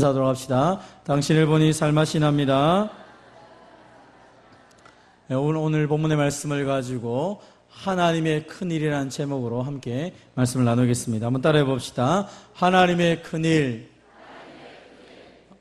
인사하도록 합시다. 당신을 보니 살맛이 납니다. 오늘 본문의 말씀을 가지고 하나님의 큰일이라는 제목으로 함께 말씀을 나누겠습니다. 한번 따라해 봅시다. 하나님의 큰일.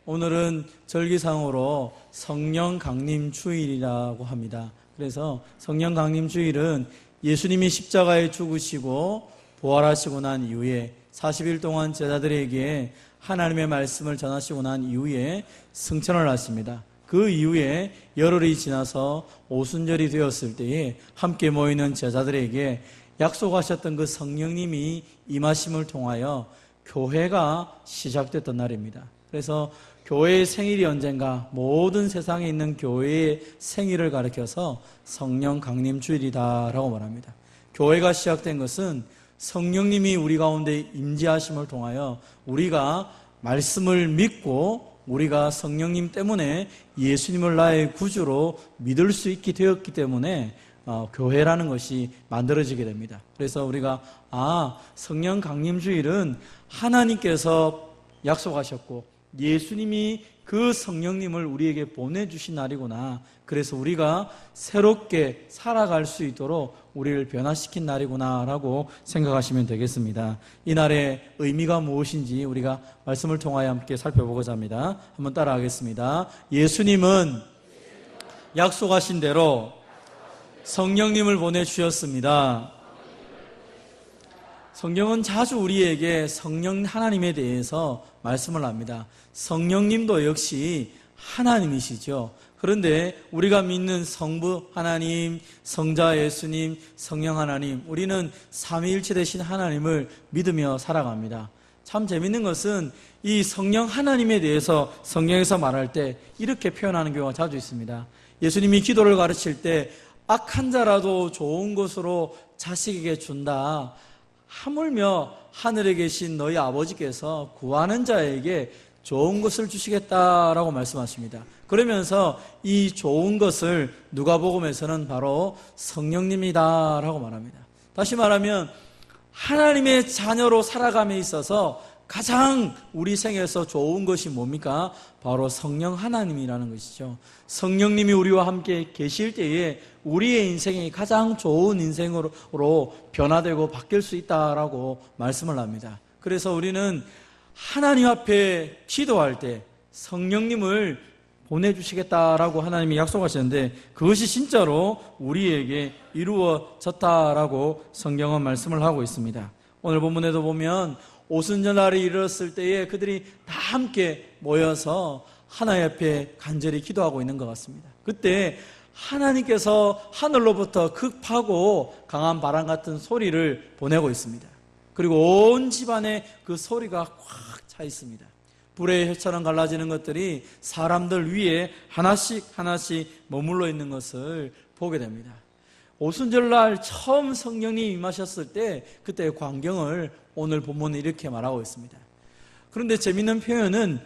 오늘은 절기상으로 성령 강림 주일이라고 합니다. 그래서 성령 강림 주일은 예수님이 십자가에 죽으시고 부활하시고 난 이후에 40일 동안 제자들에게 하나님의 말씀을 전하시고 난 이후에 승천을 하십니다. 그 이후에 열흘이 지나서 오순절이 되었을 때에 함께 모이는 제자들에게 약속하셨던 그 성령님이 임하심을 통하여 교회가 시작됐던 날입니다. 그래서 교회의 생일이 언젠가 모든 세상에 있는 교회의 생일을 가리켜서 성령 강림 주일이다라고 말합니다. 교회가 시작된 것은 성령님이 우리 가운데 임재하심을 통하여 우리가 말씀을 믿고 우리가 성령님 때문에 예수님을 나의 구주로 믿을 수 있게 되었기 때문에 교회라는 것이 만들어지게 됩니다. 그래서 우리가 성령 강림 주일은 하나님께서 약속하셨고 예수님이 그 성령님을 우리에게 보내주신 날이구나. 그래서 우리가 새롭게 살아갈 수 있도록 우리를 변화시킨 날이구나 라고 생각하시면 되겠습니다. 이 날의 의미가 무엇인지 우리가 말씀을 통하여 함께 살펴보고자 합니다. 한번 따라하겠습니다. 예수님은 약속하신 대로 성령님을 보내주셨습니다. 성경은 자주 우리에게 성령 하나님에 대해서 말씀을 합니다. 성령님도 역시 하나님이시죠. 그런데 우리가 믿는 성부 하나님, 성자 예수님, 성령 하나님, 우리는 삼위일체 되신 하나님을 믿으며 살아갑니다. 참 재밌는 것은 이 성령 하나님에 대해서 성경에서 말할 때 이렇게 표현하는 경우가 자주 있습니다. 예수님이 기도를 가르칠 때 악한 자라도 좋은 것으로 자식에게 준다. 하물며 하늘에 계신 너희 아버지께서 구하는 자에게 좋은 것을 주시겠다라고 말씀하십니다. 그러면서 이 좋은 것을 누가복음에서는 바로 성령님이다라고 말합니다. 다시 말하면 하나님의 자녀로 살아감에 있어서 가장 우리 생에서 좋은 것이 뭡니까? 바로 성령 하나님이라는 것이죠. 성령님이 우리와 함께 계실 때에 우리의 인생이 가장 좋은 인생으로 변화되고 바뀔 수 있다라고 말씀을 합니다. 그래서 우리는 하나님 앞에 기도할 때 성령님을 보내주시겠다라고 하나님이 약속하셨는데 그것이 진짜로 우리에게 이루어졌다라고 성경은 말씀을 하고 있습니다. 오늘 본문에도 보면 오순절날이 이르렀을 때에 그들이 다 함께 모여서 하나님 앞에 간절히 기도하고 있는 것 같습니다. 그때 하나님께서 하늘로부터 급하고 강한 바람 같은 소리를 보내고 있습니다. 그리고 온 집안에 그 소리가 꽉 차 있습니다. 불의 혀처럼 갈라지는 것들이 사람들 위에 하나씩 머물러 있는 것을 보게 됩니다. 오순절날 처음 성령님이 임하셨을 때 그때의 광경을 오늘 본문은 이렇게 말하고 있습니다. 그런데 재밌는 표현은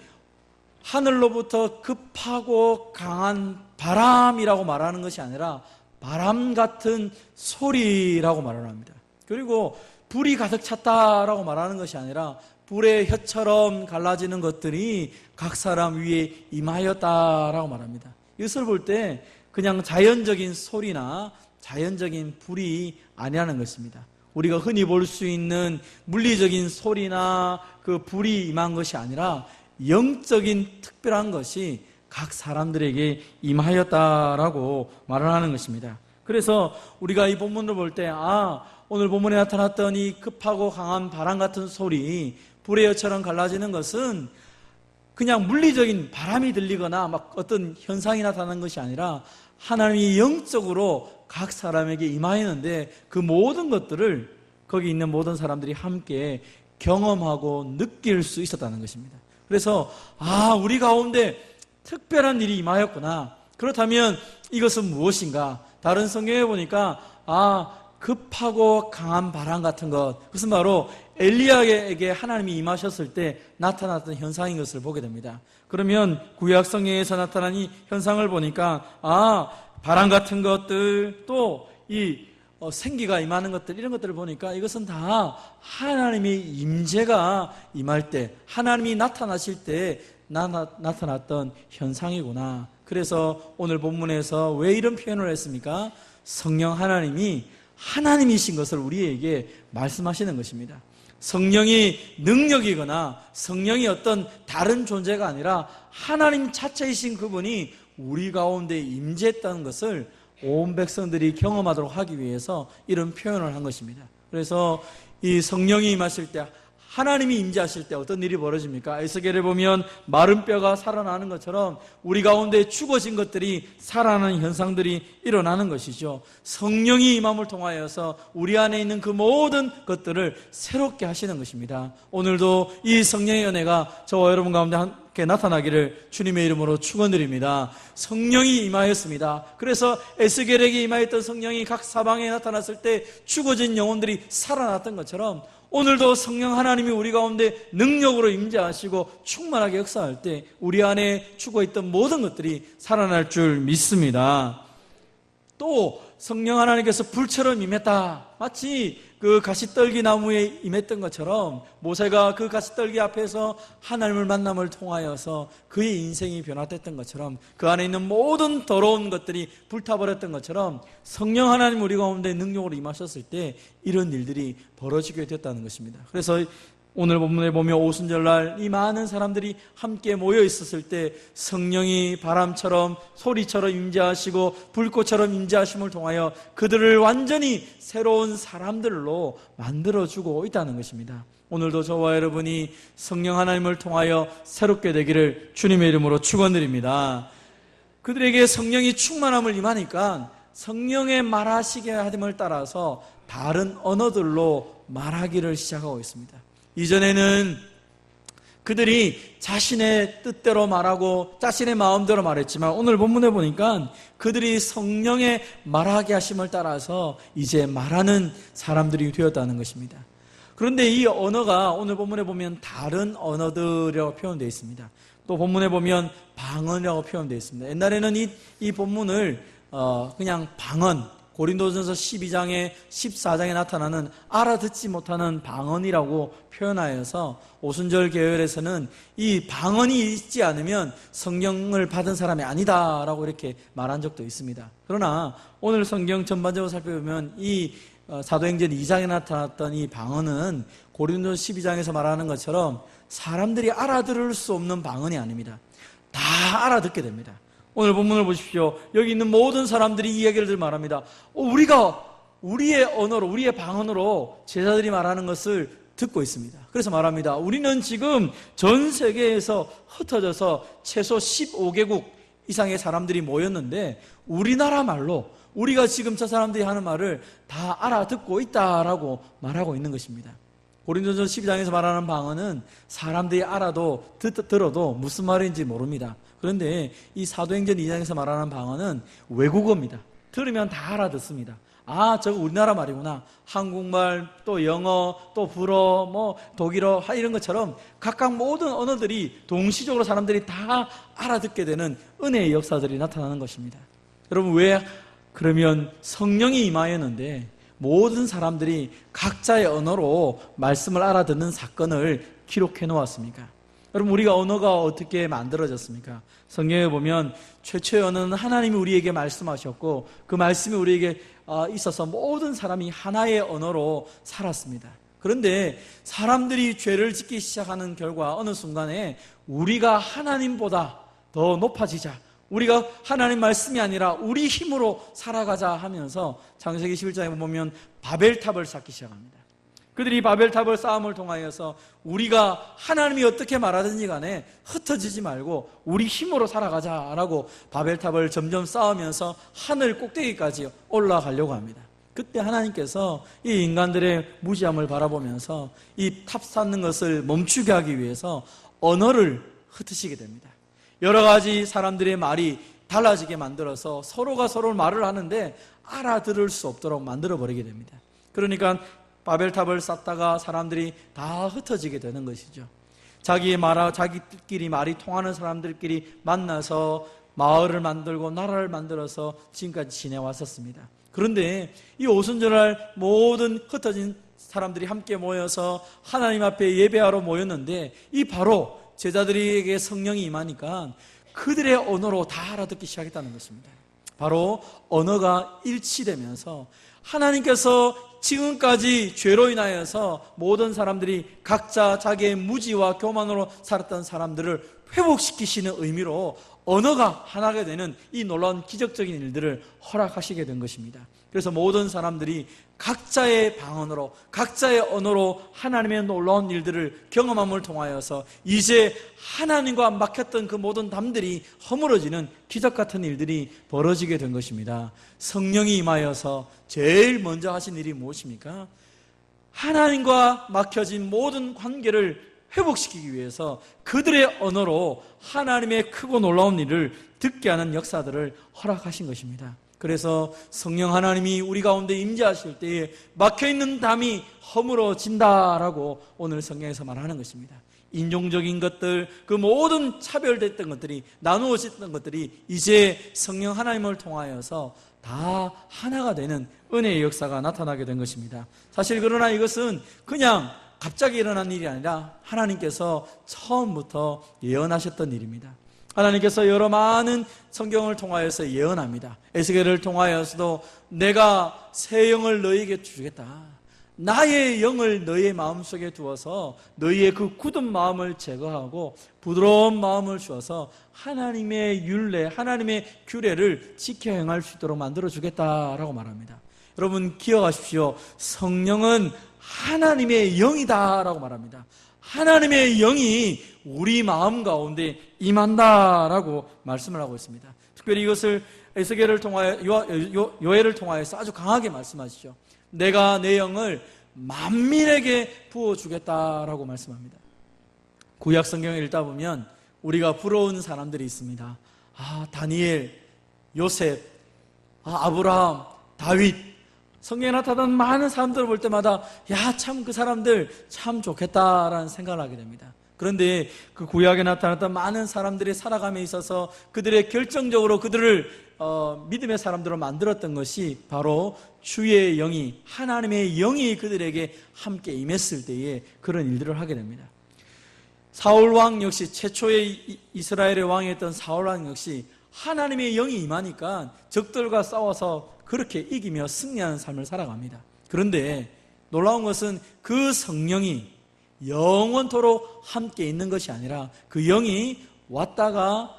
하늘로부터 급하고 강한 바람이라고 말하는 것이 아니라 바람 같은 소리라고 말을 합니다. 그리고 불이 가득 찼다라고 말하는 것이 아니라 불의 혀처럼 갈라지는 것들이 각 사람 위에 임하였다라고 말합니다. 이것을 볼 때 그냥 자연적인 소리나 자연적인 불이 아니라는 것입니다. 우리가 흔히 볼 수 있는 물리적인 소리나 그 불이 임한 것이 아니라 영적인 특별한 것이 각 사람들에게 임하였다라고 말을 하는 것입니다. 그래서 우리가 이 본문을 볼 때 오늘 본문에 나타났던 이 급하고 강한 바람 같은 소리, 불의 혀처럼 갈라지는 것은 그냥 물리적인 바람이 들리거나 막 어떤 현상이 나타나는 것이 아니라 하나님이 영적으로 각 사람에게 임하였는데 그 모든 것들을 거기 있는 모든 사람들이 함께 경험하고 느낄 수 있었다는 것입니다. 그래서 우리 가운데 특별한 일이 임하였구나. 그렇다면 이것은 무엇인가? 다른 성경에 보니까 급하고 강한 바람 같은 것, 그것은 바로 엘리야에게 하나님이 임하셨을 때 나타났던 현상인 것을 보게 됩니다. 그러면 구약 성경에서 나타난 이 현상을 보니까 바람 같은 것들, 또 이 생기가 임하는 것들, 이런 것들을 보니까 이것은 다 하나님의 임재가 임할 때, 하나님이 나타나실 때 나타났던 현상이구나. 그래서 오늘 본문에서 왜 이런 표현을 했습니까? 성령 하나님이 하나님이신 것을 우리에게 말씀하시는 것입니다. 성령이 능력이거나 성령이 어떤 다른 존재가 아니라 하나님 자체이신 그분이 우리 가운데 임재했다는 것을 온 백성들이 경험하도록 하기 위해서 이런 표현을 한 것입니다. 그래서 이 성령이 임하실 때, 하나님이 임재하실 때 어떤 일이 벌어집니까? 에스겔에 보면 마른 뼈가 살아나는 것처럼 우리 가운데 죽어진 것들이 살아나는 현상들이 일어나는 것이죠. 성령이 임함을 통하여서 우리 안에 있는 그 모든 것들을 새롭게 하시는 것입니다. 오늘도 이 성령의 은혜가 저와 여러분 가운데 함께 나타나기를 주님의 이름으로 축원드립니다. 성령이 임하였습니다. 그래서 에스겔에게 임하였던 성령이 각 사방에 나타났을 때 죽어진 영혼들이 살아났던 것처럼 오늘도 성령 하나님이 우리 가운데 능력으로 임재하시고 충만하게 역사할 때 우리 안에 죽어있던 모든 것들이 살아날 줄 믿습니다. 또 성령 하나님께서 불처럼 임했다. 마치 그 가시떨기 나무에 임했던 것처럼 모세가 그 가시떨기 앞에서 하나님을 만남을 통하여서 그의 인생이 변화됐던 것처럼 그 안에 있는 모든 더러운 것들이 불타버렸던 것처럼 성령 하나님 우리 가운데 능력으로 임하셨을 때 이런 일들이 벌어지게 됐다는 것입니다. 그래서 오늘 본문에 보면 오순절날 이 많은 사람들이 함께 모여 있었을 때 성령이 바람처럼 소리처럼 임재하시고 불꽃처럼 임재하심을 통하여 그들을 완전히 새로운 사람들로 만들어주고 있다는 것입니다. 오늘도 저와 여러분이 성령 하나님을 통하여 새롭게 되기를 주님의 이름으로 축원드립니다. 그들에게 성령이 충만함을 임하니까 성령의 말하시게 하심을 따라서 다른 언어들로 말하기를 시작하고 있습니다. 이전에는 그들이 자신의 뜻대로 말하고 자신의 마음대로 말했지만 오늘 본문에 보니까 그들이 성령의 말하게 하심을 따라서 이제 말하는 사람들이 되었다는 것입니다. 그런데 이 언어가 오늘 본문에 보면 다른 언어들이라고 표현되어 있습니다. 또 본문에 보면 방언이라고 표현되어 있습니다. 옛날에는 이 본문을 그냥 방언, 고린도전서 12장에 14장에 나타나는 알아듣지 못하는 방언이라고 표현하여서 오순절 계열에서는 이 방언이 있지 않으면 성령을 받은 사람이 아니다라고 이렇게 말한 적도 있습니다. 그러나 오늘 성경 전반적으로 살펴보면 이 사도행전 2장에 나타났던 이 방언은 고린도전서 12장에서 말하는 것처럼 사람들이 알아들을 수 없는 방언이 아닙니다. 다 알아듣게 됩니다. 오늘 본문을 보십시오. 여기 있는 모든 사람들이 이 이야기를 말합니다. 우리가 우리의 언어로, 우리의 방언으로 제자들이 말하는 것을 듣고 있습니다. 그래서 말합니다. 우리는 지금 전 세계에서 흩어져서 최소 15개국 이상의 사람들이 모였는데 우리나라 말로 우리가 지금 저 사람들이 하는 말을 다 알아듣고 있다라고 말하고 있는 것입니다. 고린도전서 12장에서 말하는 방언은 사람들이 알아도 들어도 무슨 말인지 모릅니다. 그런데 이 사도행전 2장에서 말하는 방언은 외국어입니다. 들으면 다 알아듣습니다. 아, 저거 우리나라 말이구나. 한국말, 또 영어, 또 불어, 독일어 이런 것처럼 각각 모든 언어들이 동시적으로 사람들이 다 알아듣게 되는 은혜의 역사들이 나타나는 것입니다. 여러분, 왜 그러면 성령이 임하였는데 모든 사람들이 각자의 언어로 말씀을 알아듣는 사건을 기록해 놓았습니까? 여러분, 우리가 언어가 어떻게 만들어졌습니까? 성경에 보면 최초의 언어는 하나님이 우리에게 말씀하셨고 그 말씀이 우리에게 있어서 모든 사람이 하나의 언어로 살았습니다. 그런데 사람들이 죄를 짓기 시작하는 결과 어느 순간에 우리가 하나님보다 더 높아지자, 우리가 하나님 말씀이 아니라 우리 힘으로 살아가자 하면서 창세기 11장에 보면 바벨탑을 쌓기 시작합니다. 그들이 바벨탑을 쌓음을 통하여서 우리가 하나님이 어떻게 말하든지 간에 흩어지지 말고 우리 힘으로 살아가자라고 바벨탑을 점점 쌓으면서 하늘 꼭대기까지 올라가려고 합니다. 그때 하나님께서 이 인간들의 무지함을 바라보면서 이 탑 쌓는 것을 멈추게 하기 위해서 언어를 흩으시게 됩니다. 여러 가지 사람들의 말이 달라지게 만들어서 서로가 서로 말을 하는데 알아들을 수 없도록 만들어버리게 됩니다. 그러니까 바벨탑을 쌓다가 사람들이 다 흩어지게 되는 것이죠. 자기끼리 말이 통하는 사람들끼리 만나서 마을을 만들고 나라를 만들어서 지금까지 지내왔었습니다. 그런데 이 오순절날 모든 흩어진 사람들이 함께 모여서 하나님 앞에 예배하러 모였는데 이 바로 제자들에게 성령이 임하니까 그들의 언어로 다 알아듣기 시작했다는 것입니다. 바로 언어가 일치되면서 하나님께서 지금까지 죄로 인하여서 모든 사람들이 각자 자기의 무지와 교만으로 살았던 사람들을 회복시키시는 의미로 언어가 하나가 되는 이 놀라운 기적적인 일들을 허락하시게 된 것입니다. 그래서 모든 사람들이 각자의 방언으로, 각자의 언어로 하나님의 놀라운 일들을 경험함을 통하여서 이제 하나님과 막혔던 그 모든 담들이 허물어지는 기적 같은 일들이 벌어지게 된 것입니다. 성령이 임하여서 제일 먼저 하신 일이 무엇입니까? 하나님과 막혀진 모든 관계를 회복시키기 위해서 그들의 언어로 하나님의 크고 놀라운 일을 듣게 하는 역사들을 허락하신 것입니다. 그래서 성령 하나님이 우리 가운데 임재하실 때에 막혀있는 담이 허물어진다라고 오늘 성경에서 말하는 것입니다. 인종적인 것들, 그 모든 차별됐던 것들이, 나누어졌던 것들이 이제 성령 하나님을 통하여서 다 하나가 되는 은혜의 역사가 나타나게 된 것입니다. 사실 그러나 이것은 그냥 갑자기 일어난 일이 아니라 하나님께서 처음부터 예언하셨던 일입니다. 하나님께서 여러 많은 성경을 통하여서 예언합니다. 에스겔을 통하여서도 내가 새 영을 너희에게 주겠다, 나의 영을 너희의 마음속에 두어서 너희의 그 굳은 마음을 제거하고 부드러운 마음을 주어서 하나님의 율례, 하나님의 규례를 지켜 행할 수 있도록 만들어 주겠다라고 말합니다. 여러분 기억하십시오. 성령은 하나님의 영이다라고 말합니다. 하나님의 영이 우리 마음 가운데 임한다라고 말씀을 하고 있습니다. 특별히 이것을 에스겔을 통하여 요엘을 통하여서 아주 강하게 말씀하시죠. 내가 내 영을 만민에게 부어주겠다라고 말씀합니다. 구약 성경을 읽다 보면 우리가 부러운 사람들이 있습니다. 다니엘, 요셉, 아브라함, 다윗, 성경에 나타난 많은 사람들을 볼 때마다 참 그 사람들 참 좋겠다라는 생각을 하게 됩니다. 그런데 그 구약에 나타났던 많은 사람들이 살아감에 있어서 그들의 결정적으로 그들을 믿음의 사람들로 만들었던 것이 바로 주의 영이, 하나님의 영이 그들에게 함께 임했을 때에 그런 일들을 하게 됩니다. 사울 왕 역시, 최초의 이스라엘의 왕이었던 사울 왕 역시 하나님의 영이 임하니까 적들과 싸워서 그렇게 이기며 승리하는 삶을 살아갑니다. 그런데 놀라운 것은 그 성령이 영원토록 함께 있는 것이 아니라 그 영이 왔다가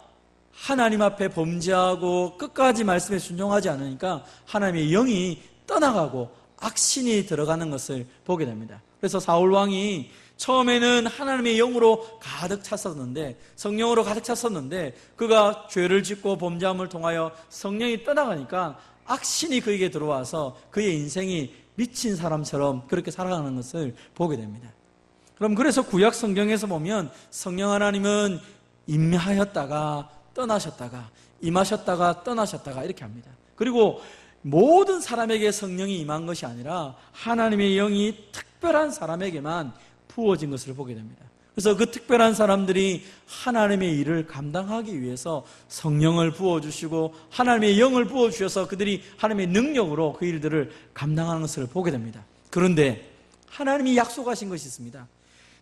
하나님 앞에 범죄하고 끝까지 말씀에 순종하지 않으니까 하나님의 영이 떠나가고 악신이 들어가는 것을 보게 됩니다. 그래서 사울 왕이 처음에는 하나님의 영으로 가득 찼었는데, 성령으로 가득 찼었는데 그가 죄를 짓고 범죄함을 통하여 성령이 떠나가니까 악신이 그에게 들어와서 그의 인생이 미친 사람처럼 그렇게 살아가는 것을 보게 됩니다. 그럼 그래서 구약 성경에서 보면 성령 하나님은 임하였다가 떠나셨다가, 임하셨다가 떠나셨다가 이렇게 합니다. 그리고 모든 사람에게 성령이 임한 것이 아니라 하나님의 영이 특별한 사람에게만 부어진 것을 보게 됩니다. 그래서 그 특별한 사람들이 하나님의 일을 감당하기 위해서 성령을 부어주시고 하나님의 영을 부어주셔서 그들이 하나님의 능력으로 그 일들을 감당하는 것을 보게 됩니다. 그런데 하나님이 약속하신 것이 있습니다.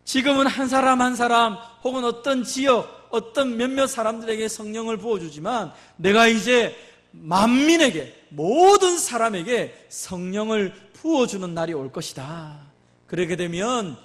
지금은 한 사람 한 사람 혹은 어떤 지역, 어떤 몇몇 사람들에게 성령을 부어주지만 내가 이제 만민에게, 모든 사람에게 성령을 부어주는 날이 올 것이다. 그렇게 되면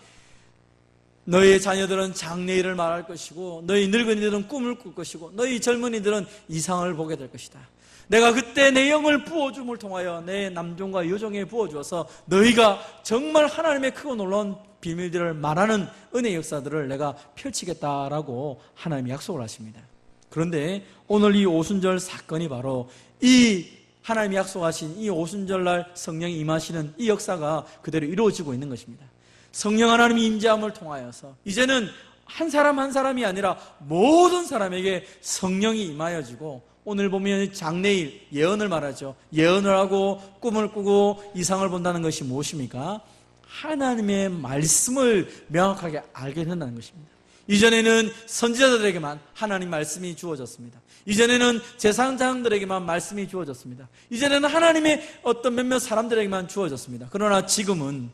너희 자녀들은 장래일을 말할 것이고 너희 늙은이들은 꿈을 꿀 것이고 너희 젊은이들은 이상을 보게 될 것이다. 내가 그때 내 영을 부어줌을 통하여 내 남종과 여종에 부어주어서 너희가 정말 하나님의 크고 놀라운 비밀들을 말하는 은혜의 역사들을 내가 펼치겠다라고 하나님이 약속을 하십니다. 그런데 오늘 이 오순절 사건이 바로 이 하나님이 약속하신 이 오순절날 성령이 임하시는 이 역사가 그대로 이루어지고 있는 것입니다. 성령 하나님이 임재함을 통하여서 이제는 한 사람 한 사람이 아니라 모든 사람에게 성령이 임하여지고, 오늘 보면 장래일, 예언을 말하죠. 예언을 하고 꿈을 꾸고 이상을 본다는 것이 무엇입니까? 하나님의 말씀을 명확하게 알게 된다는 것입니다. 이전에는 선지자들에게만 하나님 말씀이 주어졌습니다. 이전에는 제사장들에게만 말씀이 주어졌습니다. 이전에는 하나님의 어떤 몇몇 사람들에게만 주어졌습니다. 그러나 지금은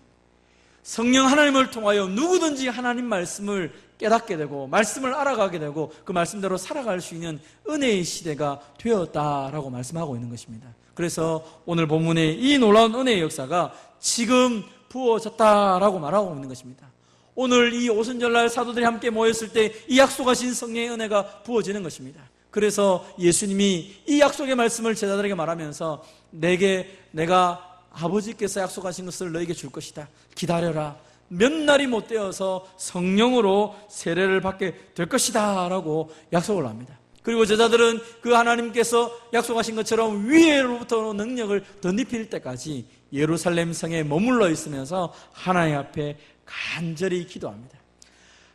성령 하나님을 통하여 누구든지 하나님 말씀을 깨닫게 되고 말씀을 알아가게 되고 그 말씀대로 살아갈 수 있는 은혜의 시대가 되었다라고 말씀하고 있는 것입니다. 그래서 오늘 본문의 이 놀라운 은혜의 역사가 지금 부어졌다라고 말하고 있는 것입니다. 오늘 이 오순절날 사도들이 함께 모였을 때 이 약속하신 성령의 은혜가 부어지는 것입니다. 그래서 예수님이 이 약속의 말씀을 제자들에게 말하면서 내가 아버지께서 약속하신 것을 너에게 줄 것이다. 기다려라. 몇 날이 못 되어서 성령으로 세례를 받게 될 것이다 라고 약속을 합니다. 그리고 제자들은 그 하나님께서 약속하신 것처럼 위에로부터 능력을 덧입힐 때까지 예루살렘 성에 머물러 있으면서 하나님 앞에 간절히 기도합니다.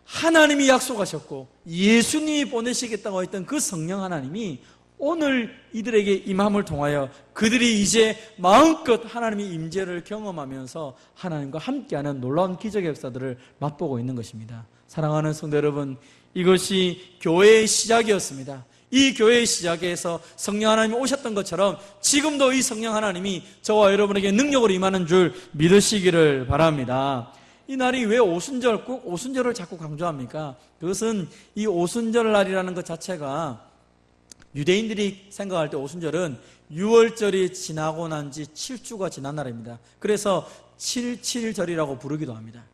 하나님이 약속하셨고 예수님이 보내시겠다고 했던 그 성령 하나님이 오늘 이들에게 임함을 통하여 그들이 이제 마음껏 하나님의 임재를 경험하면서 하나님과 함께하는 놀라운 기적의 역사들을 맛보고 있는 것입니다. 사랑하는 성도 여러분, 이것이 교회의 시작이었습니다. 이 교회의 시작에서 성령 하나님이 오셨던 것처럼 지금도 이 성령 하나님이 저와 여러분에게 능력으로 임하는 줄 믿으시기를 바랍니다. 이 날이 왜 오순절, 꼭 오순절을 자꾸 강조합니까? 그것은 이 오순절 날이라는 것 자체가 유대인들이 생각할 때 오순절은 6월절이 지나고 난 지 7주가 지난 날입니다. 그래서 7.7절이라고 부르기도 합니다.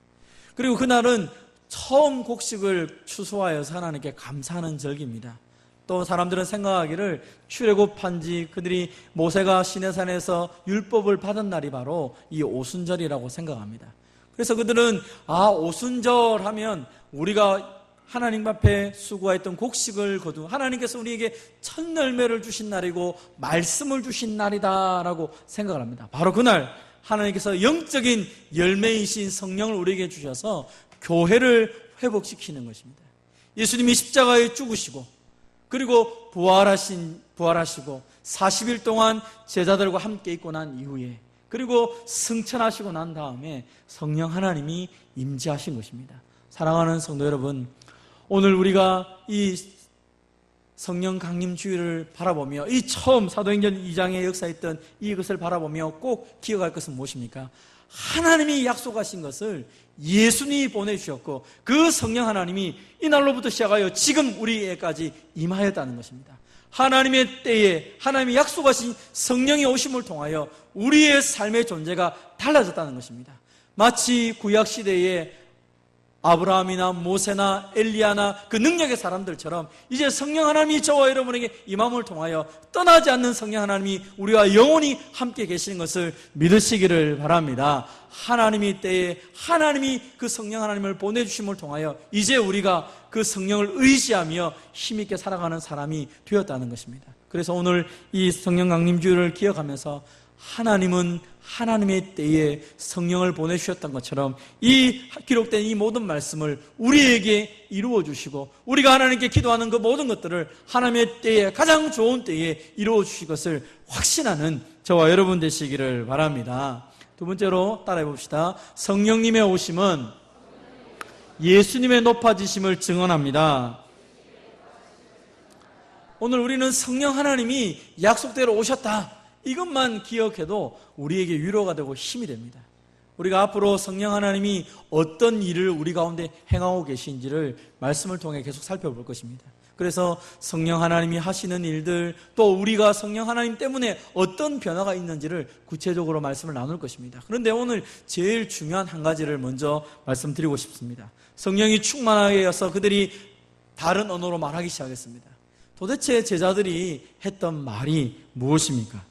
그리고 그날은 처음 곡식을 추수하여서 하나님께 감사하는 절기입니다. 또 사람들은 생각하기를 출애굽한 지 그들이 모세가 시내산에서 율법을 받은 날이 바로 이 오순절이라고 생각합니다. 그래서 그들은 오순절 하면 우리가 하나님 앞에 수고했던 곡식을 거둔 하나님께서 우리에게 첫 열매를 주신 날이고 말씀을 주신 날이다라고 생각을 합니다. 바로 그날 하나님께서 영적인 열매이신 성령을 우리에게 주셔서 교회를 회복시키는 것입니다. 예수님이 십자가에 죽으시고 그리고 부활하시고 40일 동안 제자들과 함께 있고 난 이후에 그리고 승천하시고 난 다음에 성령 하나님이 임재하신 것입니다. 사랑하는 성도 여러분, 오늘 우리가 이 성령 강림 주일을 바라보며 이 처음 사도행전 2장의 역사했던 이것을 바라보며 꼭 기억할 것은 무엇입니까? 하나님이 약속하신 것을 예수님이 보내주셨고 그 성령 하나님이 이날로부터 시작하여 지금 우리에게까지 임하였다는 것입니다. 하나님의 때에 하나님이 약속하신 성령의 오심을 통하여 우리의 삶의 존재가 달라졌다는 것입니다. 마치 구약시대에 아브라함이나 모세나 엘리야나 그 능력의 사람들처럼 이제 성령 하나님이 저와 여러분에게 임함을 통하여 떠나지 않는 성령 하나님이 우리와 영원히 함께 계시는 것을 믿으시기를 바랍니다. 하나님이 때에 하나님이 그 성령 하나님을 보내주심을 통하여 이제 우리가 그 성령을 의지하며 힘있게 살아가는 사람이 되었다는 것입니다. 그래서 오늘 이 성령 강림주일을 기억하면서 하나님은 하나님의 때에 성령을 보내주셨던 것처럼 이 기록된 이 모든 말씀을 우리에게 이루어 주시고 우리가 하나님께 기도하는 그 모든 것들을 하나님의 때에 가장 좋은 때에 이루어 주실 것을 확신하는 저와 여러분 되시기를 바랍니다. 두 번째로 따라해 봅시다. 성령님의 오심은 예수님의 높아지심을 증언합니다. 오늘 우리는 성령 하나님이 약속대로 오셨다, 이것만 기억해도 우리에게 위로가 되고 힘이 됩니다. 우리가 앞으로 성령 하나님이 어떤 일을 우리 가운데 행하고 계신지를 말씀을 통해 계속 살펴볼 것입니다. 그래서 성령 하나님이 하시는 일들, 또 우리가 성령 하나님 때문에 어떤 변화가 있는지를 구체적으로 말씀을 나눌 것입니다. 그런데 오늘 제일 중요한 한 가지를 먼저 말씀드리고 싶습니다. 성령이 충만하게 해서 그들이 다른 언어로 말하기 시작했습니다. 도대체 제자들이 했던 말이 무엇입니까?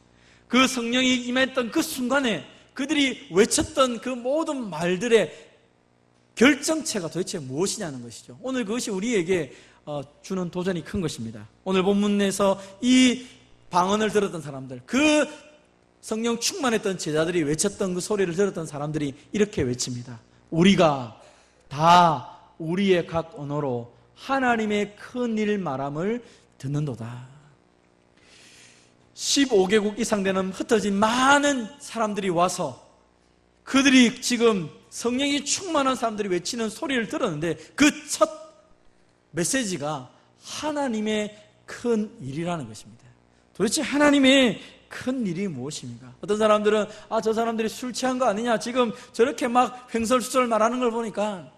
그 성령이 임했던 그 순간에 그들이 외쳤던 그 모든 말들의 결정체가 도대체 무엇이냐는 것이죠. 오늘 그것이 우리에게 주는 도전이 큰 것입니다. 오늘 본문에서 이 방언을 들었던 사람들, 그 성령 충만했던 제자들이 외쳤던 그 소리를 들었던 사람들이 이렇게 외칩니다. 우리가 다 우리의 각 언어로 하나님의 큰 일 말함을 듣는도다. 15개국 이상 되는 흩어진 많은 사람들이 와서 그들이 지금 성령이 충만한 사람들이 외치는 소리를 들었는데 그 첫 메시지가 하나님의 큰 일이라는 것입니다. 도대체 하나님의 큰 일이 무엇입니까? 어떤 사람들은 저 사람들이 술 취한 거 아니냐, 지금 저렇게 막 횡설수설 말하는 걸 보니까.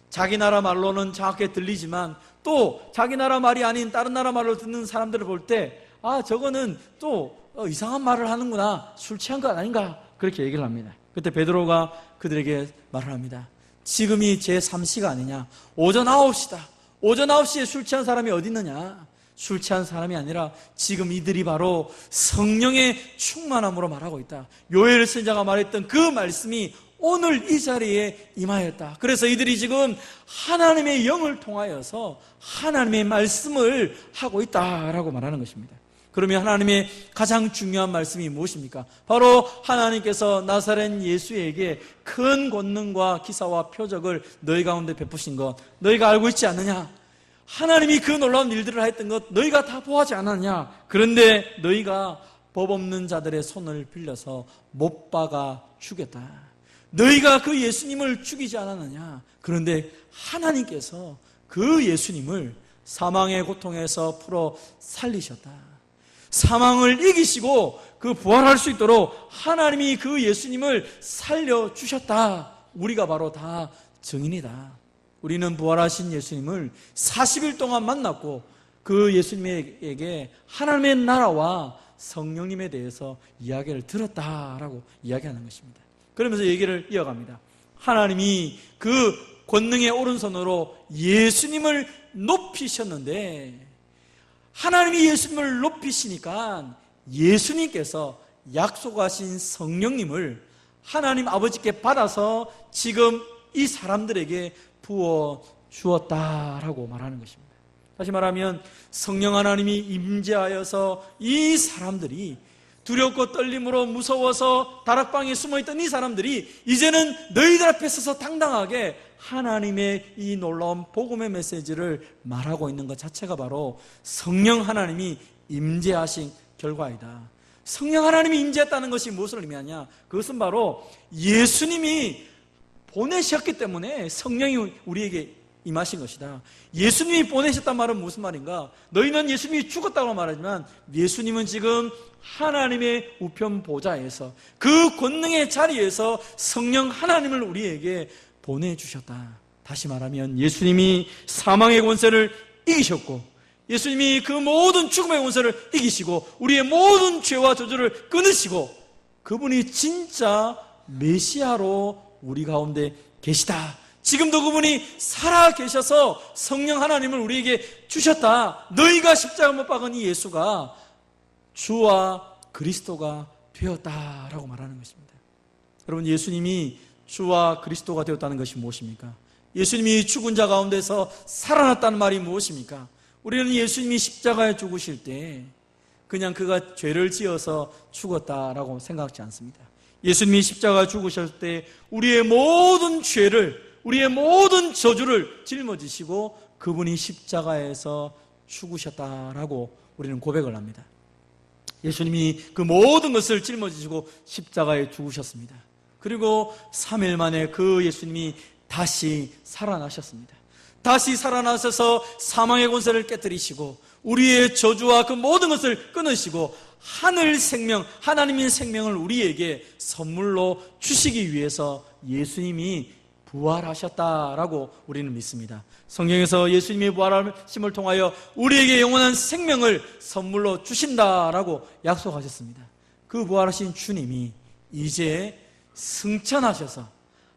자기 나라 말로는 정확하게 들리지만 또 자기 나라 말이 아닌 다른 나라 말로 듣는 사람들을 볼 때 저거는 또 이상한 말을 하는구나, 술 취한 거 아닌가, 그렇게 얘기를 합니다. 그때 베드로가 그들에게 말을 합니다. 지금이 제3시가 아니냐, 오전 9시다. 오전 9시에 술 취한 사람이 어디 있느냐. 술 취한 사람이 아니라 지금 이들이 바로 성령의 충만함으로 말하고 있다. 요엘 선지자가 말했던 그 말씀이 오늘 이 자리에 임하였다. 그래서 이들이 지금 하나님의 영을 통하여서 하나님의 말씀을 하고 있다라고 말하는 것입니다. 그러면 하나님의 가장 중요한 말씀이 무엇입니까? 바로 하나님께서 나사렛 예수에게 큰 권능과 기사와 표적을 너희 가운데 베푸신 것 너희가 알고 있지 않느냐? 하나님이 그 놀라운 일들을 하였던 것 너희가 다 보아하지 않았냐? 그런데 너희가 법 없는 자들의 손을 빌려서 못 박아 죽였다. 너희가 그 예수님을 죽이지 않았느냐? 그런데 하나님께서 그 예수님을 사망의 고통에서 풀어 살리셨다. 사망을 이기시고 그 부활할 수 있도록 하나님이 그 예수님을 살려주셨다. 우리가 바로 다 증인이다. 우리는 부활하신 예수님을 40일 동안 만났고 그 예수님에게 하나님의 나라와 성령님에 대해서 이야기를 들었다라고 이야기하는 것입니다. 그러면서 얘기를 이어갑니다. 하나님이 그 권능의 오른손으로 예수님을 높이셨는데 하나님이 예수님을 높이시니까 예수님께서 약속하신 성령님을 하나님 아버지께 받아서 지금 이 사람들에게 부어 주었다라고 말하는 것입니다. 다시 말하면 성령 하나님이 임재하여서 이 사람들이 두렵고 떨림으로 무서워서 다락방에 숨어있던 이 사람들이 이제는 너희들 앞에 서서 당당하게 하나님의 이 놀라운 복음의 메시지를 말하고 있는 것 자체가 바로 성령 하나님이 임재하신 결과이다. 성령 하나님이 임재했다는 것이 무엇을 의미하냐? 그것은 바로 예수님이 보내셨기 때문에 성령이 우리에게 임하신 것이다. 예수님이 보내셨단 말은 무슨 말인가? 너희는 예수님이 죽었다고 말하지만 예수님은 지금 하나님의 우편 보좌에서 그 권능의 자리에서 성령 하나님을 우리에게 보내주셨다. 다시 말하면 예수님이 사망의 권세를 이기셨고 예수님이 그 모든 죽음의 권세를 이기시고 우리의 모든 죄와 저주를 끊으시고 그분이 진짜 메시아로 우리 가운데 계시다. 지금도 그분이 살아 계셔서 성령 하나님을 우리에게 주셨다. 너희가 십자가 못 박은 이 예수가 주와 그리스도가 되었다라고 말하는 것입니다. 여러분, 예수님이 주와 그리스도가 되었다는 것이 무엇입니까? 예수님이 죽은 자 가운데서 살아났다는 말이 무엇입니까? 우리는 예수님이 십자가에 죽으실 때 그냥 그가 죄를 지어서 죽었다라고 생각하지 않습니다. 예수님이 십자가에 죽으실 때 우리의 모든 죄를, 우리의 모든 저주를 짊어지시고 그분이 십자가에서 죽으셨다라고 우리는 고백을 합니다. 예수님이 그 모든 것을 짊어지시고 십자가에 죽으셨습니다. 그리고 3일 만에 그 예수님이 다시 살아나셨습니다. 다시 살아나셔서 사망의 권세를 깨뜨리시고 우리의 저주와 그 모든 것을 끊으시고 하늘 생명, 하나님의 생명을 우리에게 선물로 주시기 위해서 예수님이 부활하셨다라고 우리는 믿습니다. 성경에서 예수님이 부활하심을 통하여 우리에게 영원한 생명을 선물로 주신다라고 약속하셨습니다. 그 부활하신 주님이 이제 승천하셔서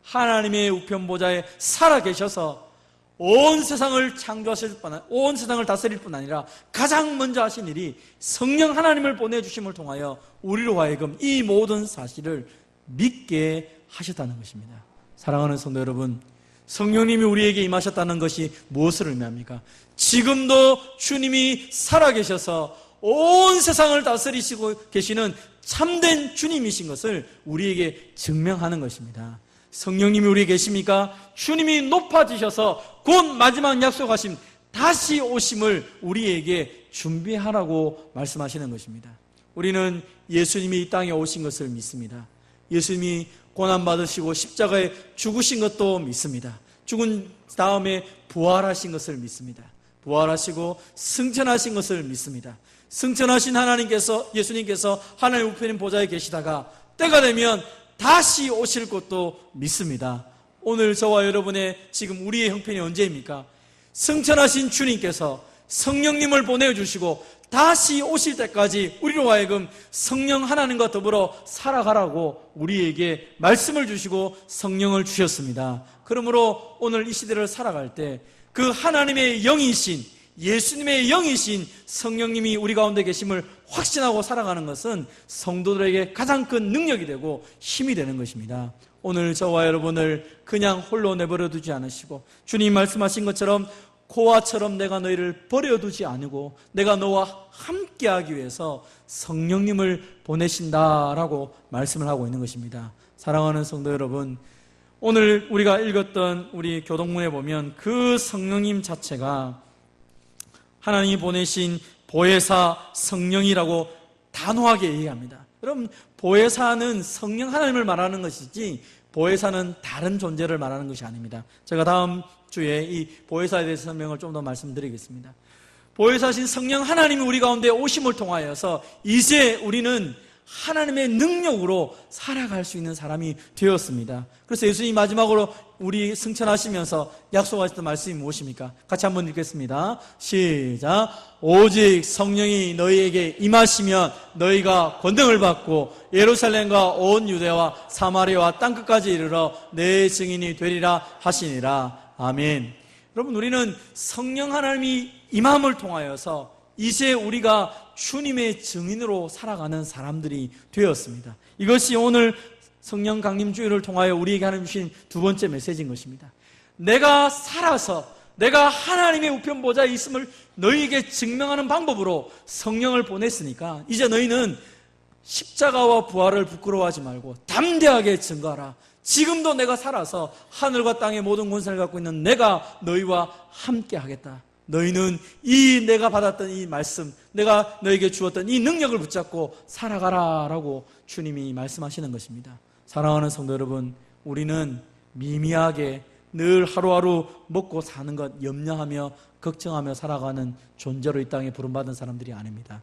하나님의 우편 보좌에 살아계셔서 온 세상을 창조하실 뿐, 온 세상을 다스릴 뿐 아니라 가장 먼저 하신 일이 성령 하나님을 보내주심을 통하여 우리로 하여금 이 모든 사실을 믿게 하셨다는 것입니다. 사랑하는 성도 여러분, 성령님이 우리에게 임하셨다는 것이 무엇을 의미합니까? 지금도 주님이 살아계셔서 온 세상을 다스리시고 계시는 참된 주님이신 것을 우리에게 증명하는 것입니다. 성령님이 우리에 계십니까? 주님이 높아지셔서 곧 마지막 약속하신 다시 오심을 우리에게 준비하라고 말씀하시는 것입니다. 우리는 예수님이 이 땅에 오신 것을 믿습니다. 예수님이 고난받으시고 십자가에 죽으신 것도 믿습니다. 죽은 다음에 부활하신 것을 믿습니다. 부활하시고 승천하신 것을 믿습니다. 승천하신 하나님께서, 예수님께서 하나님 우편인 보좌에 계시다가 때가 되면 다시 오실 것도 믿습니다. 오늘 저와 여러분의 지금 우리의 형편이 언제입니까? 승천하신 주님께서 성령님을 보내주시고 다시 오실 때까지 우리로 하여금 성령 하나님과 더불어 살아가라고 우리에게 말씀을 주시고 성령을 주셨습니다. 그러므로 오늘 이 시대를 살아갈 때 그 하나님의 영이신, 예수님의 영이신 성령님이 우리 가운데 계심을 확신하고 살아가는 것은 성도들에게 가장 큰 능력이 되고 힘이 되는 것입니다. 오늘 저와 여러분을 그냥 홀로 내버려 두지 않으시고 주님 말씀하신 것처럼 고아처럼 내가 너희를 버려두지 않고 내가 너와 함께하기 위해서 성령님을 보내신다라고 말씀을 하고 있는 것입니다. 사랑하는 성도 여러분, 오늘 우리가 읽었던 우리 교동문에 보면 그 성령님 자체가 하나님이 보내신 보혜사 성령이라고 단호하게 얘기합니다. 여러분, 보혜사는 성령 하나님을 말하는 것이지 보혜사는 다른 존재를 말하는 것이 아닙니다. 제가 다음 주에 이 보혜사에 대해서 설명을 좀 더 말씀드리겠습니다. 보혜사신 성령 하나님이 우리 가운데 오심을 통하여서 이제 우리는 하나님의 능력으로 살아갈 수 있는 사람이 되었습니다. 그래서 예수님이 마지막으로 우리 승천하시면서 약속하셨던 말씀이 무엇입니까? 같이 한번 읽겠습니다. 시작. 오직 성령이 너희에게 임하시면 너희가 권능을 받고 예루살렘과 온 유대와 사마리아와 땅끝까지 이르러 내 증인이 되리라 하시니라. 아멘. 여러분, 우리는 성령 하나님이 임함을 통하여서 이제 우리가 주님의 증인으로 살아가는 사람들이 되었습니다. 이것이 오늘 성령 강림 주일을 통하여 우리에게 하나님 주신 두 번째 메시지인 것입니다. 내가 살아서 내가 하나님의 우편 보좌에 있음을 너희에게 증명하는 방법으로 성령을 보냈으니까 이제 너희는 십자가와 부활을 부끄러워하지 말고 담대하게 증거하라. 지금도 내가 살아서 하늘과 땅의 모든 권세를 갖고 있는 내가 너희와 함께 하겠다. 너희는 이 내가 받았던 이 말씀, 내가 너에게 주었던 이 능력을 붙잡고 살아가라라고 주님이 말씀하시는 것입니다. 사랑하는 성도 여러분, 우리는 미미하게 늘 하루하루 먹고 사는 것 염려하며 걱정하며 살아가는 존재로 이 땅에 부름받은 사람들이 아닙니다.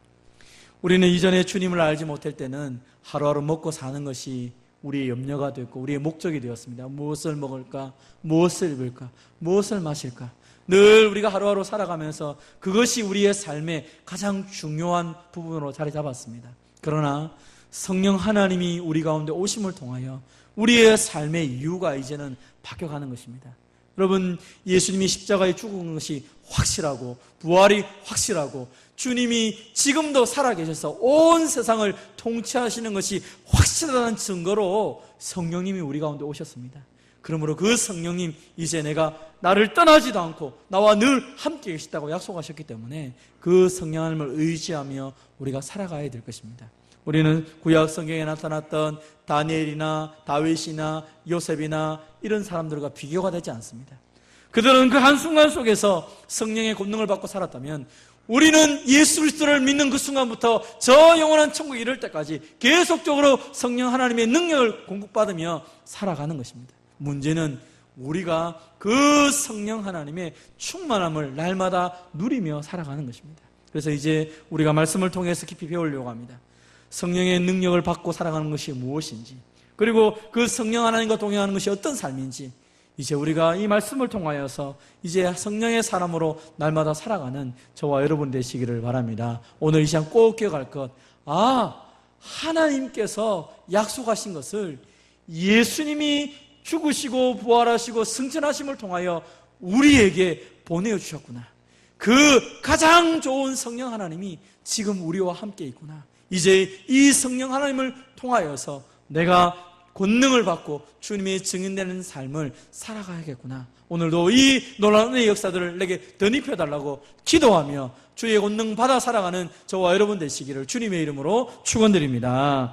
우리는 이전에 주님을 알지 못할 때는 하루하루 먹고 사는 것이 우리의 염려가 되었고 우리의 목적이 되었습니다. 무엇을 먹을까? 무엇을 입을까? 무엇을 마실까? 늘 우리가 하루하루 살아가면서 그것이 우리의 삶의 가장 중요한 부분으로 자리 잡았습니다. 그러나 성령 하나님이 우리 가운데 오심을 통하여 우리의 삶의 이유가 이제는 바뀌어가는 것입니다. 여러분, 예수님이 십자가에 죽은 것이 확실하고 부활이 확실하고 주님이 지금도 살아계셔서 온 세상을 통치하시는 것이 확실하다는 증거로 성령님이 우리 가운데 오셨습니다. 그러므로 그 성령님, 이제 내가 나를 떠나지도 않고 나와 늘 함께 계시다고 약속하셨기 때문에 그 성령 하나님을 의지하며 우리가 살아가야 될 것입니다. 우리는 구약 성경에 나타났던 다니엘이나 다윗이나 요셉이나 이런 사람들과 비교가 되지 않습니다. 그들은 그 한순간 속에서 성령의 권능을 받고 살았다면 우리는 예수 그리스도를 믿는 그 순간부터 저 영원한 천국에 이를 때까지 계속적으로 성령 하나님의 능력을 공급받으며 살아가는 것입니다. 문제는 우리가 그 성령 하나님의 충만함을 날마다 누리며 살아가는 것입니다. 그래서 이제 우리가 말씀을 통해서 깊이 배우려고 합니다. 성령의 능력을 받고 살아가는 것이 무엇인지, 그리고 그 성령 하나님과 동행하는 것이 어떤 삶인지, 이제 우리가 이 말씀을 통하여서 이제 성령의 사람으로 날마다 살아가는 저와 여러분 되시기를 바랍니다. 오늘 이 시간 꼭 기억할 것, 하나님께서 약속하신 것을 예수님이 죽으시고 부활하시고 승천하심을 통하여 우리에게 보내주셨구나. 그 가장 좋은 성령 하나님이 지금 우리와 함께 있구나. 이제 이 성령 하나님을 통하여서 내가 권능을 받고 주님의 증인되는 삶을 살아가야겠구나. 오늘도 이 놀라운 은혜의 역사들을 내게 덧입혀달라고 기도하며 주의 권능 받아 살아가는 저와 여러분 되시기를 주님의 이름으로 축원드립니다.